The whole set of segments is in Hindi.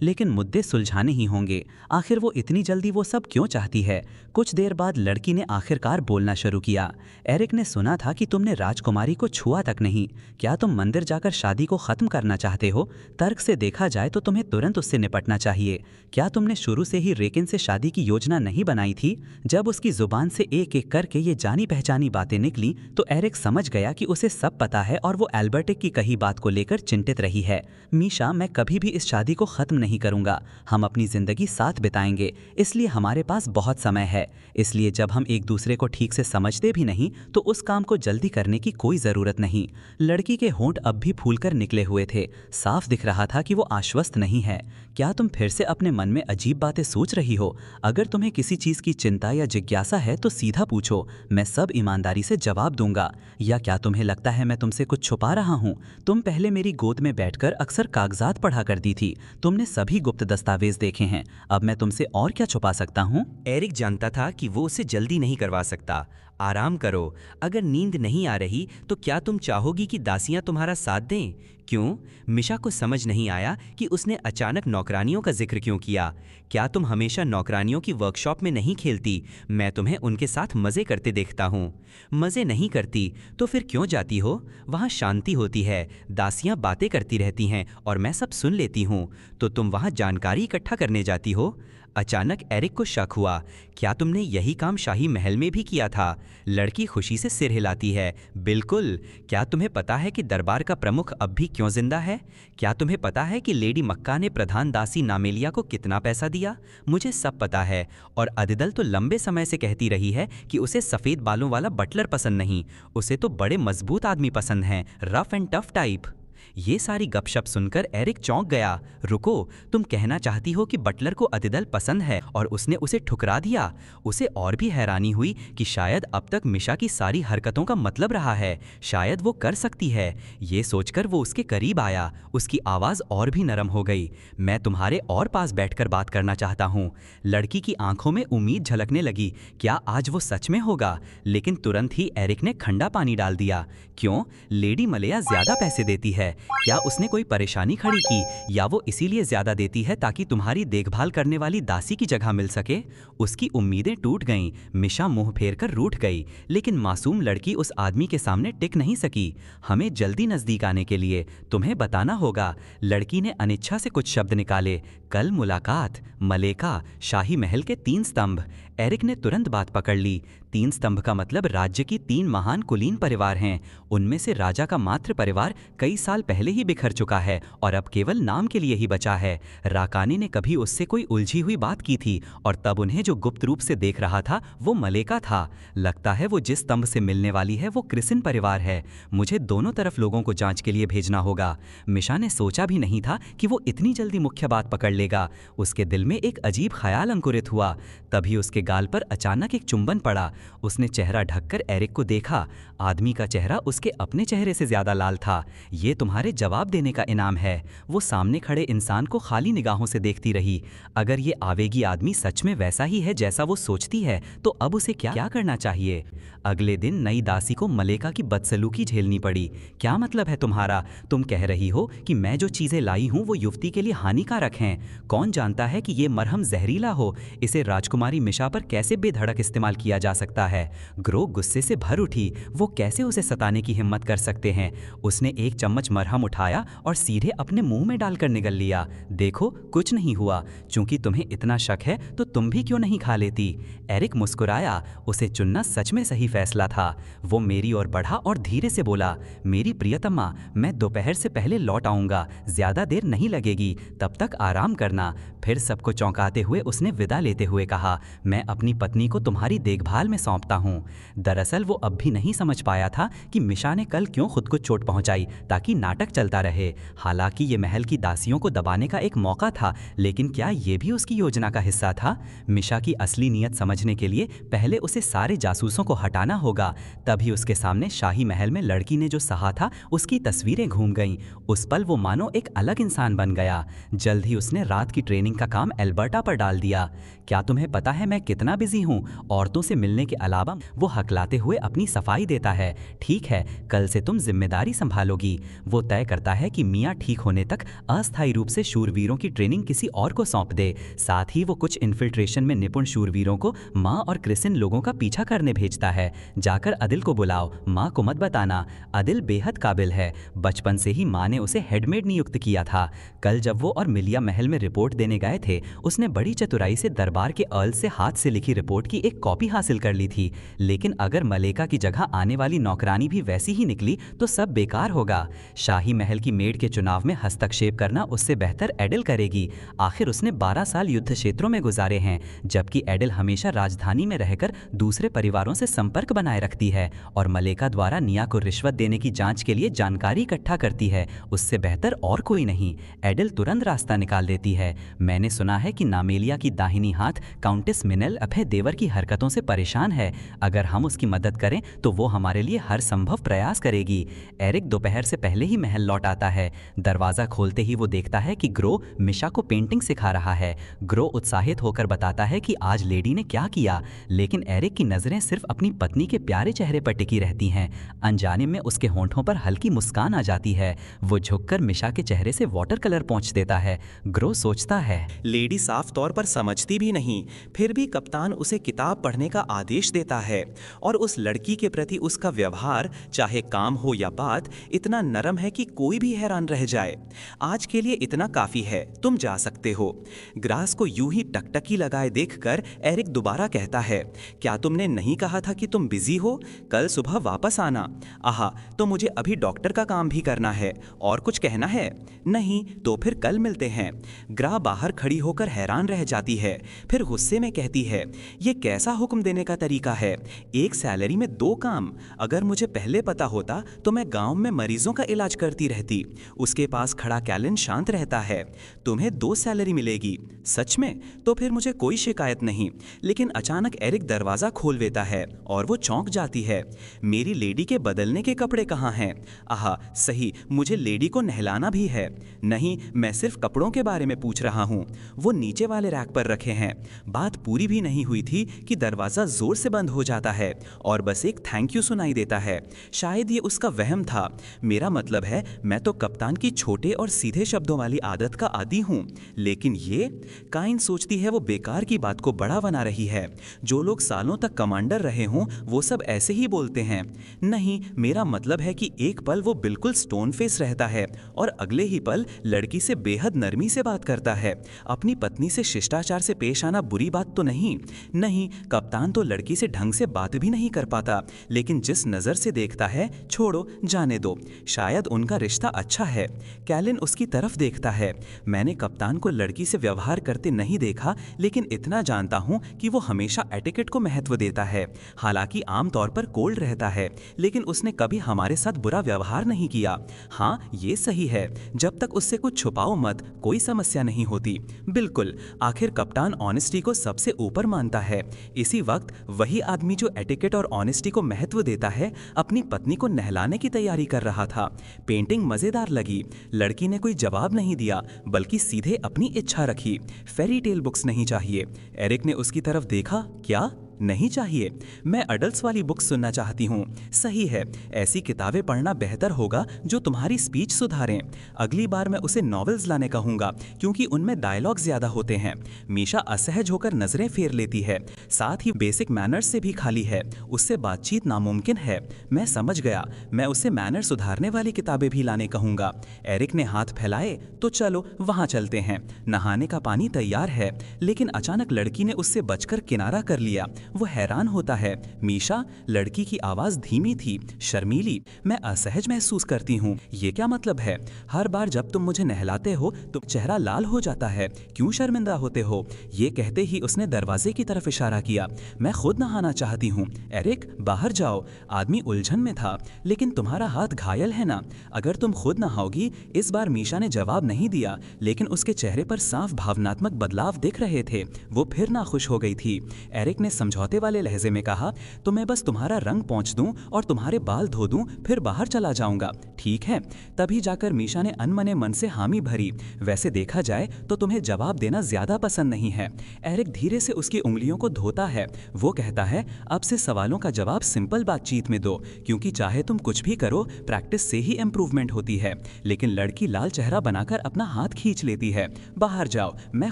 लेकिन मुद्दे सुलझाने ही होंगे। आखिर वो इतनी जल्दी वो सब क्यों चाहती है? कुछ देर बाद लड़की ने आखिरकार बोलना शुरू किया। एरिक ने सुना था कि तुमने राजकुमारी को छुआ तक नहीं। क्या तुम मंदिर जाकर शादी को खत्म करना चाहते हो? तर्क से देखा जाए तो तुम्हें तुरंत उससे निपटना चाहिए। क्या तुमने शुरू से ही रेकिन से शादी की योजना नहीं बनाई थी? जब उसकी जुबान से एक एक करके ये जानी पहचानी बातें निकली तो एरिक समझ गया कि उसे सब पता है और वो एल्बर्टिक की कही बात को लेकर चिंतित रही है। मीशा, मैं कभी भी इस शादी को खत्म नहीं करूंगा। हम अपनी जिंदगी साथ बिताएंगे, इसलिए हमारे पास बहुत समय है। इसलिए जब हम एक दूसरे को ठीक से समझते भी नहीं तो उस काम को जल्दी करने की कोई जरूरत नहीं। लड़की के होंठ अब भी फूलकर निकले हुए थे। साफ दिख रहा था कि वो आश्वस्त नहीं है। क्या तुम फिर से अपने मन में अजीब बातें सोच रही हो? अगर तुम्हें किसी चीज की चिंता या जिज्ञासा है तो सीधा पूछो, मैं सब ईमानदारी से जवाब दूंगा। या क्या तुम्हें लगता है मैं तुमसे कुछ छुपा रहा हूँ? तुम पहले मेरी गोद में बैठकर अक्सर कागजात पढ़ा करती थी। तुमने सभी गुप्त दस्तावेज देखे हैं। अब मैं तुमसे और क्या छुपा सकता हूँ? एरिक जानता था कि वो उसे जल्दी नहीं करवा सकता। आराम करो। अगर नींद नहीं आ रही तो क्या तुम चाहोगी कि दासियां तुम्हारा साथ दें? क्यों? मिशा को समझ नहीं आया कि उसने अचानक नौकरानियों का जिक्र क्यों किया। क्या तुम हमेशा नौकरानियों की वर्कशॉप में नहीं खेलती? मैं तुम्हें उनके साथ मज़े करते देखता हूँ। मज़े नहीं करती तो फिर क्यों जाती हो? वहाँ शांति होती है, दासियाँ बातें करती रहती हैं और मैं सब सुन लेती हूँ। तो तुम वहाँ जानकारी इकट्ठा करने जाती हो? अचानक एरिक को शक हुआ। क्या तुमने यही काम शाही महल में भी किया था? लड़की खुशी से सिर हिलाती है। बिल्कुल। क्या तुम्हें पता है कि दरबार का प्रमुख अब भी क्यों जिंदा है? क्या तुम्हें पता है कि लेडी मक्का ने प्रधान दासी नामेलिया को कितना पैसा दिया? मुझे सब पता है। और अदिदल तो लंबे समय से कहती रही है कि उसे सफ़ेद बालों वाला बटलर पसंद नहीं, उसे तो बड़े मजबूत आदमी पसंद हैं, रफ एंड टफ टाइप। ये सारी गपशप सुनकर एरिक चौंक गया। रुको, तुम कहना चाहती हो कि बटलर को अदिदल पसंद है और उसने उसे ठुकरा दिया? उसे और भी हैरानी हुई कि शायद अब तक मिशा की सारी हरकतों का मतलब रहा है। शायद वो कर सकती है। ये सोचकर वो उसके करीब आया। उसकी आवाज़ और भी नरम हो गई। मैं तुम्हारे और पास बैठकर बात करना चाहता हूँ। लड़की की आंखों में उम्मीद झलकने लगी। क्या आज वो सच में होगा? लेकिन तुरंत ही एरिक ने ठंडा पानी डाल दिया। क्यों? लेडी मलेया ज्यादा पैसे देती है? क्या उसने कोई परेशानी खड़ी की या वो इसीलिए ज्यादा देती है ताकि तुम्हारी देखभाल करने वाली दासी की जगह मिल सके? उसकी उम्मीदें टूट गईं। मिशा मुंह फेर कर रूठ गई। लेकिन मासूम लड़की उस आदमी के सामने टिक नहीं सकी। हमें जल्दी नजदीक आने के लिए तुम्हें बताना होगा। लड़की ने अनिच्छा से कुछ शब्द निकाले। कल मुलाकात, मलेका, शाही महल के 3 स्तंभ। एरिक ने तुरंत बात पकड़ ली। 3 स्तंभ का मतलब राज्य की 3 महान कुलीन परिवार हैं। उनमें से राजा का मातृ परिवार कई साल पहले ही बिखर चुका है और अब केवल नाम के लिए ही बचा है। राकानी ने कभी उससे कोई उलझी हुई बात की थी और तब उन्हें जो गुप्त रूप से देख रहा था वो मलेका था। लगता है वो जिस स्तंभ से मिलने वाली है वो क्रिसिन परिवार है। मुझे दोनों तरफ लोगों को जांच के लिए भेजना होगा। मिशा ने सोचा भी नहीं था कि वो इतनी जल्दी मुख्य बात पकड़ लेगा। उसके दिल में एक अजीब ख्याल अंकुरित हुआ। तभी उसके गाल पर अचानक एक चुंबन पड़ा। उसने चेहरा ढककर एरिक को देखा। आदमी का चेहरा उसके अपने चेहरे से ज्यादा लाल था। ये तुम्हारे जवाब देने का इनाम है। वो सामने खड़े इंसान को खाली निगाहों से देखती रही। अगर ये आवेगी आदमी सच में वैसा ही है जैसा वो सोचती है तो अब उसे क्या करना चाहिए? अगले दिन नई दासी को मलेका की बदसलूकी झेलनी पड़ी। क्या मतलब है तुम्हारा? तुम कह रही हो कि मैं जो चीजें लाई हूं वो युवती के लिए हानिकारक हैं। कौन जानता है कि ये मरहम जहरीला हो? इसे राजकुमारी मिशा पर कैसे बेधड़क इस्तेमाल किया जा सकता है? ग्रो गुस्से से भर उठी। वो कैसे उसे सताने की हिम्मत कर सकते हैं? उसने एक चम्मच मरहम उठाया और सीधे अपने मुंह में डालकर निगल लिया। देखो, कुछ नहीं हुआ। चूंकि तुम्हें इतना शक है तो तुम भी क्यों नहीं खा लेती? एरिक मुस्कुराया। उसे चुनना सच में सही फैसला था। वो मेरी ओर बढ़ा और धीरे से बोला, मेरी प्रियतमा, मैं दोपहर से पहले लौट आऊंगा। ज्यादा देर नहीं लगेगी, तब तक आराम करना। फिर सबको चौंकाते हुए उसने विदा लेते हुए कहा, मैं अपनी पत्नी को तुम्हारी देखभाल में सौंपता हूँ। दरअसल वो अब भी नहीं समझ पाया था कि मिशा ने कल क्यों खुद को चोट पहुंचाई ताकि नाटक चलता रहे। हालांकि ये महल की दासियों को दबाने का एक मौका था, लेकिन क्या ये भी उसकी योजना का हिस्सा था? मिशा की असली नीयत समझने के लिए पहले उसे सारे जासूसों को हटाना होगा। तभी उसके सामने शाही महल में लड़की ने जो सहा था उसकी तस्वीरें घूम गईं। उस पल वो मानो एक अलग इंसान बन गया। जल्द ही उसने रात की ट्रेनिंग का काम एल्बर्टा पर डाल दिया। क्या तुम्हें पता है मैं कितना बिजी हूँ? औरतों से मिलने बोलने के अलावा वो हकलाते हुए अपनी सफाई देता है। ठीक है, कल से तुम जिम्मेदारी संभालोगी। वो तय करता है कि मियाँ ठीक होने तक अस्थायी रूप से शूरवीरों की ट्रेनिंग किसी और को सौंप दे। साथ ही वो कुछ इन्फिल्ट्रेशन में निपुण शूरवीरों को माँ और क्रिसिन लोगों का पीछा करने भेजता है। जाकर अदिल को बुलाओ, माँ को मत बताना। अदिल बेहद काबिल है, बचपन से ही माँ ने उसे हेडमेड नियुक्त किया था। कल जब वो और मिलिया महल में रिपोर्ट देने गए थे, उसने बड़ी चतुराई से दरबार के अर्ल से हाथ से लिखी रिपोर्ट की एक कॉपी हासिल कर ली थी। लेकिन अगर मलेका की जगह आने वाली नौकरानी भी वैसी ही निकली तो सब बेकार होगा। शाही महल की मेड के चुनाव में हस्तक्षेप करना उससे बेहतर एडिल करेगी। आखिर उसने 12 साल युद्ध क्षेत्रों में गुजारे हैं, जबकि एडिल हमेशा राजधानी में रहकर दूसरे परिवारों से संपर्क बनाए रखती है और मलेका द्वारा निया को रिश्वत देने की जांच के लिए जानकारी इकट्ठा करती है। उससे बेहतर और कोई नहीं। एडिल तुरंत रास्ता निकाल देती है। मैंने सुना है कि नामेलिया की दाहिनी हाथ काउंटेस मिनेल अभय देवर की हरकतों से परेशान है। अगर हम उसकी मदद करें तो वो हमारे लिए हर संभव प्रयास करेगी। एरिक दोपहर से पहले ही महल लौट आता है। दरवाजा खोलते ही वो देखता है कि ग्रो मिशा को पेंटिंग सिखा रहा है। ग्रो उत्साहित होकर बताता है कि आज लेडी ने क्या किया, लेकिन एरिक की नजरें सिर्फ अपनी पत्नी के प्यारे चेहरे पर टिकी रहती हैं। अनजाने में उसके होंठों पर हल्की मुस्कान आ जाती है। वो झुककर मिशा के चेहरे से वाटर कलर पोंछ देता है। ग्रो सोचता है, लेडी साफ तौर पर समझती भी नहीं, फिर भी कप्तान उसे किताब पढ़ने का आदेश देता है और उस लड़की के प्रति उसका व्यवहार, चाहे काम हो या बात, इतना नरम है कि कोई भी हैरान रह जाए। आज के लिए इतना काफी है, तुम जा सकते हो। ग्रास को यूं ही टकटकी लगाए देखकर एरिक दोबारा कहता है, क्या तुमने नहीं कहा था कि तुम बिजी हो? कल सुबह वापस आना। आहा, तो मुझे अभी डॉक्टर का काम भी करना है। और कुछ कहना है? नहीं, तो फिर कल मिलते हैं। ग्रा बाहर खड़ी होकर हैरान रह जाती है, फिर गुस्से में कहती है, ये कैसा हुक्म देने का तरीका है? एक सैलरी में 2 काम। अगर मुझे पहले पता होता तो मैं गांव में मरीजों का इलाज करती रहती। उसके पास खड़ा कैलिन शांत रहता है। तुम्हें 2 सैलरी मिलेगी। सच में? तो फिर मुझे कोई शिकायत नहीं। लेकिन अचानक एरिक दरवाजा खोल देता है और वो चौंक जाती है। मेरी लेडी के बदलने के कपड़े कहाँ हैं? आहा, सही, मुझे लेडी को नहलाना भी है। नहीं, मैं सिर्फ कपड़ों के बारे में पूछ रहा हूँ। वो नीचे वाले रैक पर रखे हैं। बात पूरी भी नहीं हुई थी कि दरवाजा जोर से बंद हो जाता है और बस एक थैंक यू सुनाई देता है। शायद ये उसका वहम था। मेरा मतलब है, मैं तो कप्तान की छोटे और सीधे शब्दों वाली आदत का आदी हूँ, लेकिन ये काइन सोचती है वो बेकार की बात को बड़ा बना रही है। जो लोग सालों तक कमांडर रहे हों वो सब ऐसे ही बोलते हैं। नहीं, मेरा मतलब है कि एक पल वो बिल्कुल स्टोन फेस रहता है और अगले ही पल लड़की से बेहद नरमी से बात करता है। अपनी पत्नी से शिष्टाचार से पेश आना बुरी बात तो नहीं। नहीं, कप्तान तो लड़की से ढंग से बात भी नहीं कर पाता, लेकिन जिस नज़र से देखता है, छोड़ो, जाने दो, शायद उनका रिश्ता अच्छा है। कैलिन उसकी तरफ देखता है। मैंने कप्तान को लड़की से व्यवहार करते नहीं देखा, लेकिन इतना जानता हूँ कि वो हमेशा एटिकेट को महत्व देता है। हालांकि आमतौर पर कोल्ड रहता है, लेकिन उसने कभी हमारे साथ बुरा व्यवहार नहीं किया। हाँ, ये सही है, जब तक उससे कुछ छुपाओ मत, कोई समस्या नहीं होती। बिल्कुल, आखिर कप्तान ऑनेस्टी को सबसे ऊपर मानता है। इसी वक्त वही आदमी जो एटिकेट और ऑनेस्टी को महत्व देता है, अपनी पत्नी को नहलाने की तैयारी कर रहा था। पेंटिंग मजेदार लगी। लड़की ने कोई जवाब नहीं दिया, बल्कि सीधे अपनी इच्छा रखी। फेरी टेल बुक्स नहीं चाहिए। एरिक ने उसकी तरफ देखा। क्या नहीं चाहिए? मैं अडल्ट्स वाली बुक्स सुनना चाहती हूँ। सही है, ऐसी किताबें पढ़ना बेहतर होगा जो तुम्हारी स्पीच सुधारें। अगली बार मैं उसे नॉवेल्स लाने कहूँगा, क्योंकि उनमें डायलॉग ज्यादा होते हैं। मीशा असहज होकर नजरें फेर लेती है, साथ ही बेसिक मैनर्स से भी खाली है। उससे बातचीत नामुमकिन है। मैं समझ गया, मैं उसे मैनर सुधारने वाली किताबें भी लाने कहूँगा। एरिक ने हाथ फैलाए, तो चलो वहाँ चलते हैं। नहाने का पानी तैयार है। लेकिन अचानक लड़की ने उससे बचकर किनारा कर लिया। वो हैरान होता है। मीशा, लड़की की आवाज धीमी थी, शर्मीली। मैं असहज महसूस करती हूँ। ये क्या मतलब है? हर बार जब तुम मुझे नहलाते हो तो चेहरा लाल हो जाता है। क्यों शर्मिंदा होते हो? ये कहते ही उसने दरवाजे की तरफ इशारा किया। मैं खुद नहाना चाहती हूँ। एरिक, बाहर जाओ। आदमी उलझन में था। लेकिन तुम्हारा हाथ घायल है ना? अगर तुम खुद नहाओगी। इस बार मीशा ने जवाब नहीं दिया, लेकिन उसके चेहरे पर साफ भावनात्मक बदलाव दिख रहे थे। वो फिर नाखुश हो गई थी। एरिक ने समझा समझौते वाले लहजे में कहा, तो मैं बस तुम्हारा रंग पोंछ दूं और तुम्हारे बाल धो दूं, फिर बाहर चला जाऊंगा, ठीक है? तभी जाकर मीशा ने अनमने मन से हामी भरी। वैसे देखा जाए तो तुम्हें जवाब देना ज्यादा पसंद नहीं है। एरिक धीरे से उसकी उंगलियों को धोता है। वो कहता है, अब से सवालों का जवाब सिंपल बातचीत में दो, क्योंकि चाहे तुम कुछ भी करो, प्रैक्टिस से ही इंप्रूवमेंट होती है। लेकिन लड़की लाल चेहरा बनाकर अपना हाथ खींच लेती है। बाहर जाओ, मैं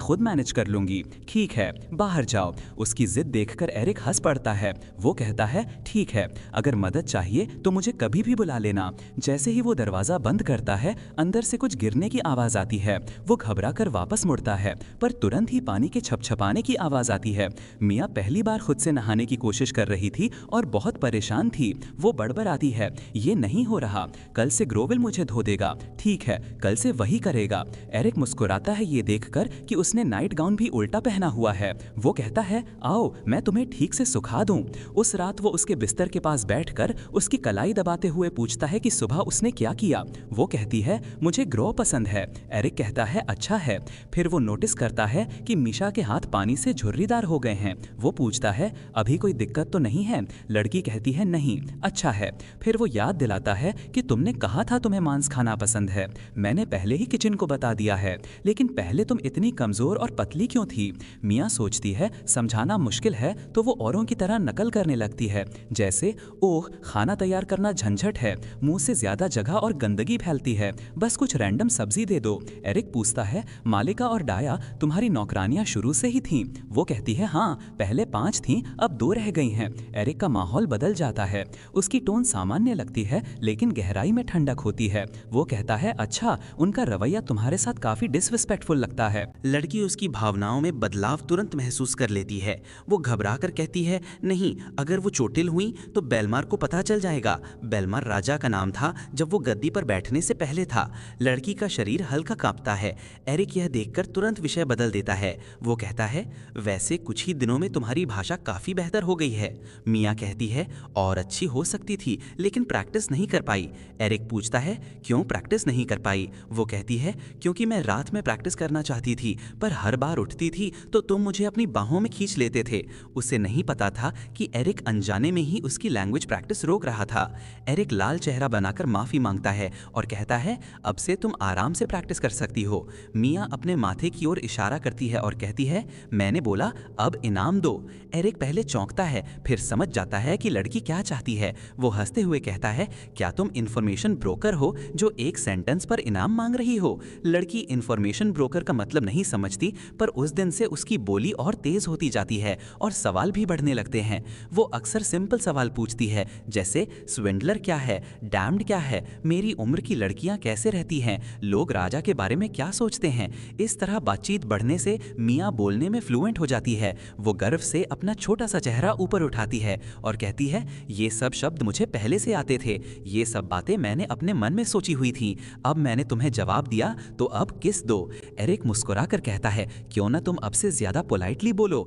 खुद मैनेज कर लूंगी। ठीक है, बाहर जाओ। उसकी जिद देखकर एरिक हंस पड़ता है। वो कहता है, ठीक है, अगर मदद चाहिए तो मुझे कभी भी बुला लेना। जैसे ही वो दरवाजा बंद करता है, अंदर से कुछ गिरने की आवाज आती है। वो घबराकर वापस मुड़ता है, पर तुरंत ही पानी के छपछपाने की आवाज आती है। मियाँ पहली बार खुद से नहाने की कोशिश कर रही थी और बहुत परेशान थी। वो बड़बड़ाती है, ये नहीं हो रहा, कल से ग्रोवेल मुझे धो देगा। ठीक है, कल से वही करेगा। एरिक मुस्कुराता है ये देखकर कि उसने नाइट गाउन भी उल्टा पहना हुआ है। वो कहता है, आओ मैं तुम्हें ठीक से सुखा दूं। उस रात वो उसके बिस्तर के पास बैठकर उसकी कलाई दबाते हुए पूछता है कि सुबह उसने क्या किया। वो कहती है, मुझे ग्रो पसंद है। एरिक कहता है, अच्छा है। फिर वो नोटिस करता है कि मीशा के हाथ पानी से झुर्रीदार हो गए हैं। वो पूछता है, अभी कोई दिक्कत तो नहीं है? लड़की कहती है, नहीं। अच्छा है। फिर वो याद दिलाता है कि तुमने कहा था तुम्हें मांस खाना पसंद है। मैंने पहले ही किचन को बता दिया है, लेकिन पहले तुम इतनी कमजोर और पतली क्यों थी? मियाँ सोचती है, समझाना मुश्किल है तो वो औरों की तरह नकल करने लगती है, जैसे, ओह खाना तैयार करना झंझट है, मुंह से ज्यादा जगह और गंदगी फैलती है, बस कुछ रैंडम सब्जी दे दो। एरिक पूछता है, मालिका और डाया तुम्हारी नौकरानियां शुरू से ही थीं? वो कहती है, हाँ, पहले 5 थीं, अब 2 रह गई हैं। एरिक का माहौल बदल जाता है। उसकी टोन सामान्य लगती है, लेकिन गहराई में ठंडक होती है। वो कहता है, अच्छा, उनका रवैया तुम्हारे साथ काफी डिसरिस्पेक्टफुल लगता है। लड़की उसकी भावनाओं में बदलाव तुरंत महसूस कर लेती है। वो घबरा कर कहती है, नहीं, अगर वो चोटिल हुई तो बेलमार को पता चल जाएगा। बेलमार राजा का नाम था जब वो गद्दी पर बैठने से पहले था। लड़की का शरीर हल्का कांपता है। एरिक यह देखकर तुरंत विषय बदल देता है। वो कहता है, वैसे कुछ ही दिनों में तुम्हारी भाषा काफी बेहतर हो गई है। मियाँ कहती है, और अच्छी हो सकती थी, लेकिन प्रैक्टिस नहीं कर पाई। एरिक पूछता है, क्यों प्रैक्टिस नहीं कर पाई? वो कहती है, क्योंकि मैं रात में प्रैक्टिस करना चाहती थी, पर हर बार उठती थी तो तुम मुझे अपनी बाहों में खींच लेते थे। उसे नहीं पता था कि एरिक अनजाने में ही उसकी लैंग्वेज प्रैक्टिस रोक रहा था। एरिक लाल चेहरा बनाकर माफी मांगता है और कहता है, अब से तुम आराम से प्रैक्टिस कर सकती हो। मियाँ अपने माथे की ओर इशारा करती है और कहती है, मैंने बोला अब इनाम दो। एरिक पहले चौंकता है, फिर समझ जाता है कि लड़की क्या चाहती है। वो हंसते हुए कहता है, क्या तुम इंफॉर्मेशन ब्रोकर हो जो एक सेंटेंस पर इनाम मांग रही हो? लड़की इंफॉर्मेशन ब्रोकर का मतलब नहीं समझती, पर उस दिन से उसकी बोली और तेज होती जाती है और सवाल भी बढ़ने लगते हैं। वो अक्सर सिंपल सवाल पूछती है, जैसे स्विंडलर क्या है, डैम्ड क्या है, मेरी उम्र की लड़कियां कैसे रहती हैं, लोग राजा के बारे में क्या सोचते हैं। इस तरह बातचीत बढ़ने से मियाँ बोलने में फ्लुएंट हो जाती है। वो गर्व से अपना छोटा सा चेहरा ऊपर उठाती है और कहती है, ये सब शब्द मुझे पहले से आते थे, ये सब बातें मैंने अपने मन में सोची हुई थी। अब मैंने तुम्हें जवाब दिया तो अब किस दो। एरिक मुस्कुरा कर कहता है, क्यों ना तुम अब से ज्यादा पोलाइटली बोलो।